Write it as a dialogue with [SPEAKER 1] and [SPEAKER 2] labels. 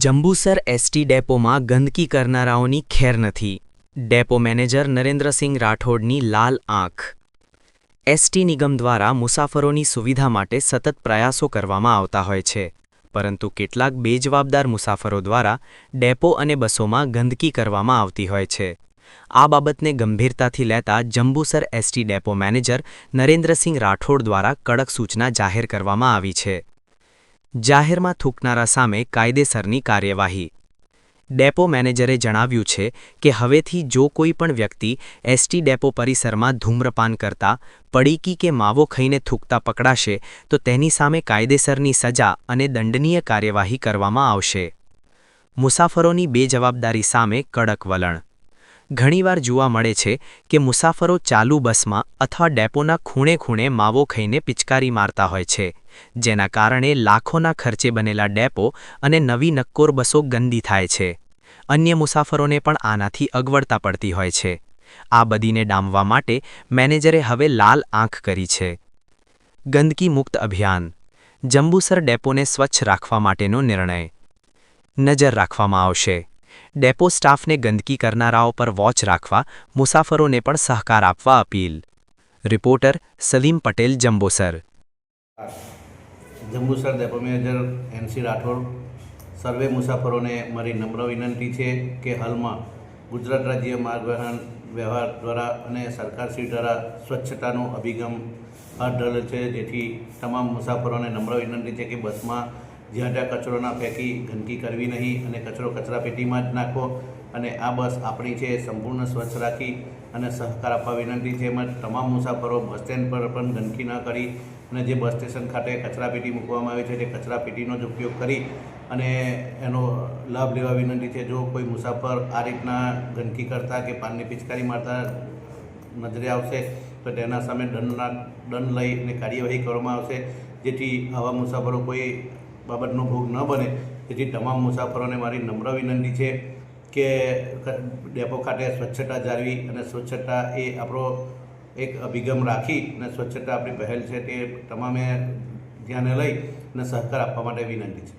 [SPEAKER 1] Jambusar ST ડેપોમાં ગંદકી કરનારાઓની ખેર નથી. Depot manager Narendra Singh રાઠોડની લાલ આંખ. એસટી નિગમ દ્વારા મુસાફરોની સુવિધા માટે સતત પ્રયાસો કરવામાં આવતા હોય છે, પરંતુ કેટલાક બેજવાબદાર મુસાફરો દ્વારા ડેપો અને બસોમાં ગંદકી કરવામાં આવતી હોય છે. આ બાબતને ગંભીરતાથી લેતા Jambusar ST depot manager Narendrasinh Rathod દ્વારા કડક સૂચના જાહેર કરવામાં આવી છે. જાહેરમાં થૂંકનારા સામે કાયદેસરની કાર્યવાહી. ડેપો મેનેજરે જણાવ્યું છે કે હવેથી જો કોઈ પણ વ્યક્તિ એસટી ડેપો પરિસરમાં ધૂમ્રપાન કરતા, પડીકી કે માવો ખાઈને થૂંકતા પકડાશે તો તેની સામે કાયદેસરની સજા અને દંડનીય કાર્યવાહી કરવામાં આવશે. મુસાફરોની બેજવાબદારી સામે કડક વલણ. ઘણીવાર જોવા મળે છે કે મુસાફરો ચાલુ બસમાં અથવા ડેપોના ખૂણે ખૂણે માવો ખાઈને પિચકારી મારતા હોય છે, જેના કારણે લાખોના ખર્ચે બનેલા ડેપો અને નવી નક્કોર બસો ગંદી થાય છે. અન્ય મુસાફરોને પણ આનાથી અગવડતા પડતી હોય છે. આ બદીને ડામવા માટે મેનેજરે હવે લાલ આંખ કરી છે. ગંદકી મુક્ત અભિયાન. જંબુસર ડેપોને સ્વચ્છ રાખવા માટેનો નિર્ણય. નજર રાખવામાં આવશે. ડેપો સ્ટાફને ગંદકી કરનારાઓ પર વોચ રાખવા, મુસાફરોને પણ સહકાર આપવા appeal. Reporter Salim Patel, Jambusar.
[SPEAKER 2] Jambusar depot manager NC Rathod. સર્વે મુસાફરોને મારી નમ્ર વિનંતી છે કે હાલમાં ગુજરાત રાજ્ય માર્ગ વાહન વ્યવહાર દ્વારા અને સરકારશ્રી દ્વારા સ્વચ્છતાનો અભિગમ હાથ ધરેલ છે. જેથી તમામ મુસાફરોને નમ્ર વિનંતી છે કે બસમાં જ્યાં ત્યાં કચરો ના ફેંકી ગંદકી કરવી નહીં અને કચરો કચરાપેટીમાં જ નાખવો. અને આ બસ આપણી છે, સંપૂર્ણ સ્વચ્છ રાખી અને સહકાર આપવા વિનંતી છે. એમાં તમામ મુસાફરો બસ સ્ટેન્ડ પર પણ ગંદકી ન કરી અને જે બસ સ્ટેશન ખાતે કચરાપેટી મૂકવામાં આવી છે તે કચરાપેટીનો જ ઉપયોગ કરી અને એનો લાભ લેવા વિનંતી છે. જો કોઈ મુસાફર આ રીતના ગંદકી કરતા કે પાનની પિચકારી મારતા નજરે આવશે તો તેના સામે દંડ લઈ અને કાર્યવાહી કરવામાં આવશે, જેથી આવા મુસાફરો કોઈ બાબતનો ભોગ ન બને. તેથી તમામ મુસાફરોને મારી નમ્ર વિનંતી છે કે ડેપો ખાતે સ્વચ્છતા જાળવી અને સ્વચ્છતા એ આપણો એક અભિગમ રાખી અને સ્વચ્છતા આપણી પહેલ છે તે તમામે ધ્યાને લઈ અને સહકાર આપવા માટે વિનંતી છે.